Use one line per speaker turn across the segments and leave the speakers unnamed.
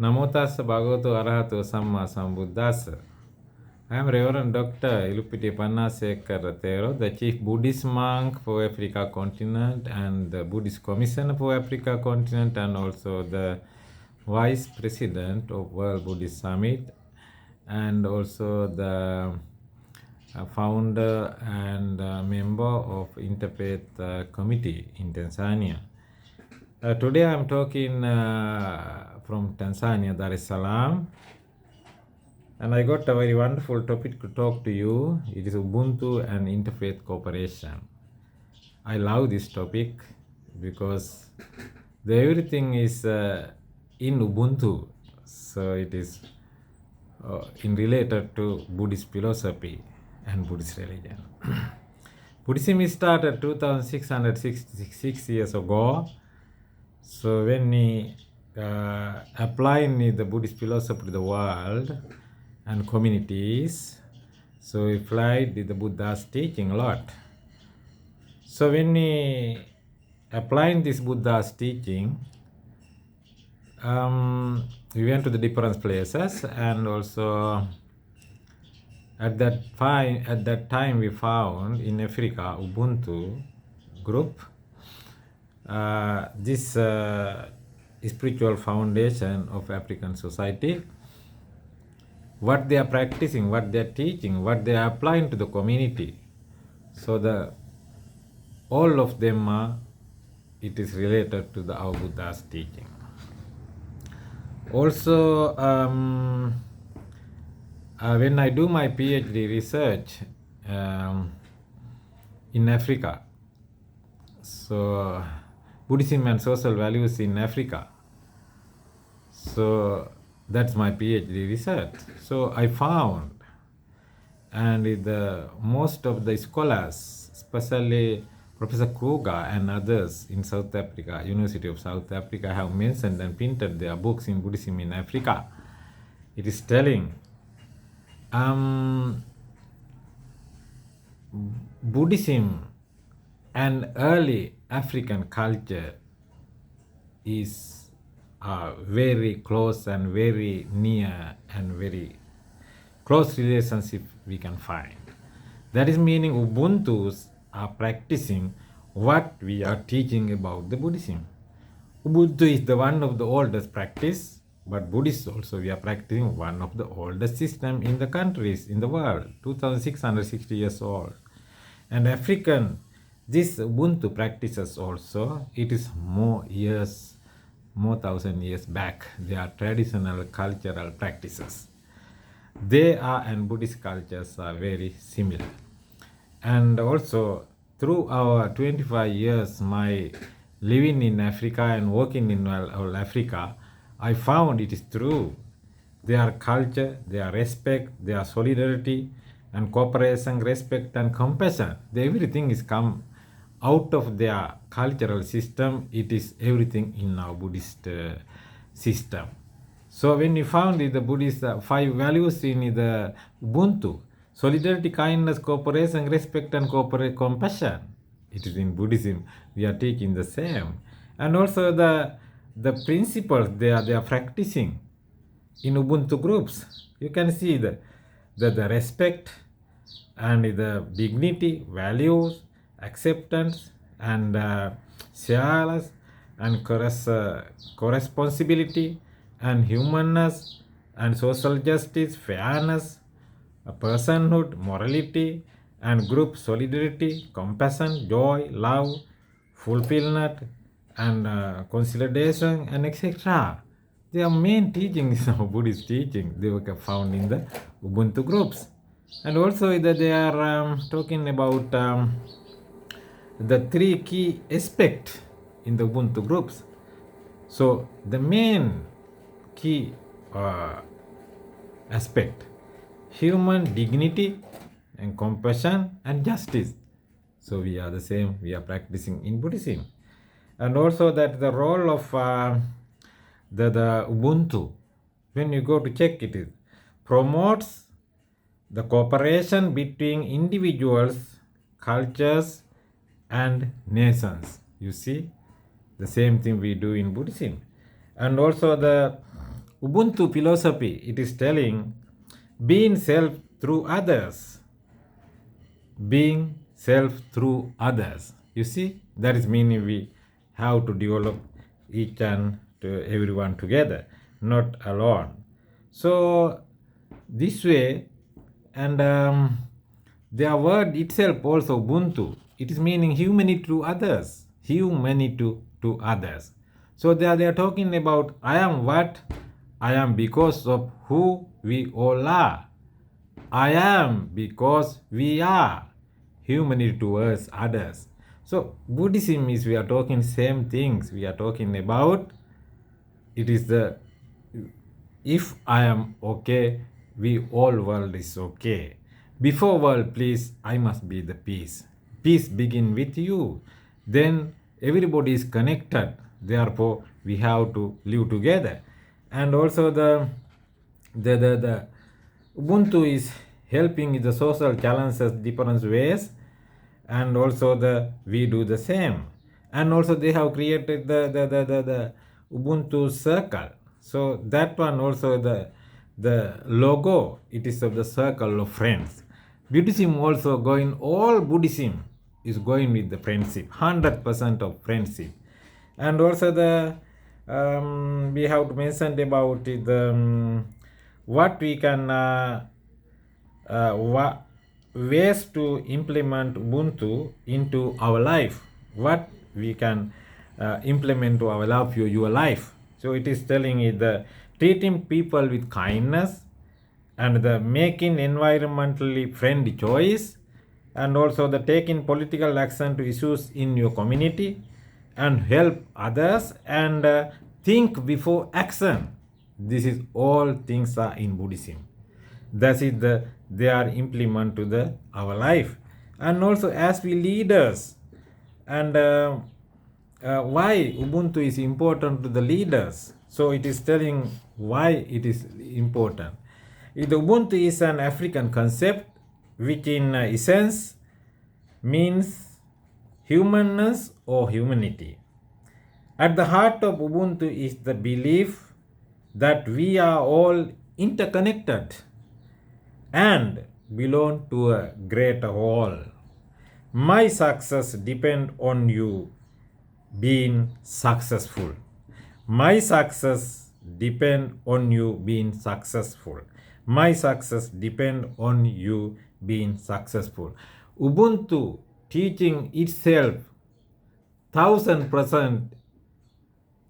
Namo tassa bhagavato arahato samma sambuddhassa. I am Rev Dr ILukpitiye Pannasekara, thero, the chief Buddhist monk for Africa continent and the Buddhist commissioner for Africa continent, and also the vice president of World Buddhist Summit, and also the founder and member of Interfaith Committee in Tanzania. Today I am talking from Tanzania, Dar es Salaam, and I got a very wonderful topic to talk to you. It is Ubuntu and Interfaith Cooperation. I love this topic because everything is in Ubuntu, so it is in related to Buddhist philosophy and Buddhist religion. Buddhism started 2666 years ago. So when we applying the Buddhist philosophy to the world and communities, so we applied the Buddha's teaching a lot. So when we applying this Buddha's teaching, we went to the different places, and also at that time we found in Africa Ubuntu group. This spiritual foundation of African society, what they are practicing, what they are teaching, what they are applying to the community. So all of them it is related to our Buddha's teaching. Also, when I do my PhD research in Africa, so Buddhism and social values in Africa, so that's my PhD research. So I found, and most of the scholars, especially Professor Kruger and others in South Africa, University of South Africa, have mentioned and printed their books in Buddhism in Africa. It is telling Buddhism and early African culture is very close and very near and very close relationship we can find. That is meaning Ubuntus are practicing what we are teaching about the Buddhism. Ubuntu is the one of the oldest practice, but Buddhists also we are practicing one of the oldest system in the countries in the world, 2660 years old. And African, this Ubuntu practices also, it is more 1,000 years back. They are traditional cultural practices. They are, and Buddhist cultures are very similar. And also through our 25 years my living in Africa and working in all Africa, I found it is true. Their culture, their respect, their solidarity and cooperation, respect and compassion, everything is come out of their cultural system. It is everything in our Buddhist system. So when we found the Buddhist 5 values in the Ubuntu, solidarity, kindness, cooperation, respect and compassion, it is in Buddhism we are taking the same. And also the principles they are practicing in Ubuntu groups. You can see the respect and the dignity, values, acceptance and shares and corresponsibility and humanness and social justice, fairness, personhood, morality and group solidarity, compassion, joy, love, fulfillment and consolidation and etc. They are main teachings of Buddhist teaching. They were found in the Ubuntu groups. And also they are talking about the 3 key aspects in the Ubuntu groups. So the main key aspect, human dignity and compassion and justice. So we are the same, we are practicing in Buddhism. And also that the role of the Ubuntu, when you go to check it, promotes the cooperation between individuals, cultures and nations. You see, the same thing we do in Buddhism. And also the Ubuntu philosophy, it is telling being self through others. Being self through others. You see, that is meaning we have to develop each and everyone together, not alone. So this way, and their word itself also Ubuntu, it is meaning humanity to others, humanity to others. So they are talking about I am what I am because of who we all are. I am because we are humanity towards others. So Buddhism is, we are talking same things. We are talking about, it is the, if I am okay, we all world is okay. Before world, please, I must be the peace. Peace begin with you. Then everybody is connected. Therefore, we have to live together. And also the Ubuntu is helping in the social challenges different ways, and also we do the same. And also they have created the Ubuntu circle. So that one also the logo, it is of the circle of friends. Buddhism also going, all Buddhism is going with the friendship, 100% of friendship. And also we have to mention about what we can ways to implement Ubuntu into our life, what we can implement to our life, your life. So it is telling it the treating people with kindness, and the making environmentally friendly choice, and also the taking political action to issues in your community, and help others, and think before action. This is all things are in Buddhism. That is they are implement to our life. And also as we leaders, and why Ubuntu is important to the leaders. So it is telling why it is important. The Ubuntu is an African concept which in essence means humanness or humanity. At the heart of Ubuntu is the belief that we are all interconnected and belong to a greater whole. My success depends on you being successful. My success depends on you being successful. My success depends on you being successful. Ubuntu teaching itself 1000%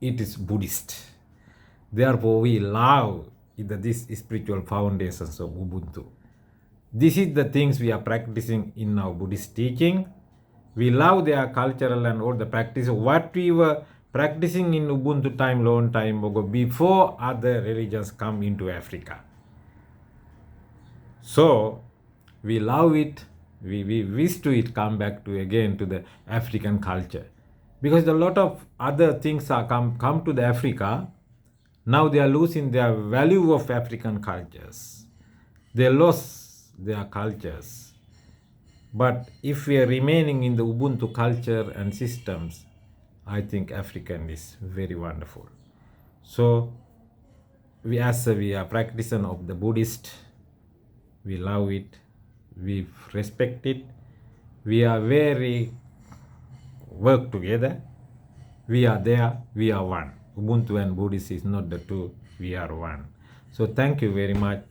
it is Buddhist. Therefore, we love these spiritual foundations of Ubuntu. This is the things we are practicing in our Buddhist teaching. We love their cultural and all the practice. What we were practicing in Ubuntu time, long time ago, before other religions come into Africa. So, we love it. We wish to it come back to again to the African culture. Because a lot of other things are come to the Africa. Now they are losing their value of African cultures. They lost their cultures. But if we are remaining in the Ubuntu culture and systems, I think African is very wonderful. So we are practicing of the Buddhist, we love it, we respect it, we are very work together, we are there, we are one. Ubuntu and Buddhist is not the two, we are one. So thank you very much,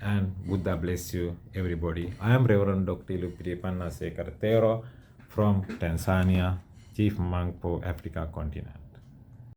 and Buddha bless you everybody. I am Rev Dr ILukpitiye Pannasekara, thero from Tanzania, Chief Monk for Africa continent.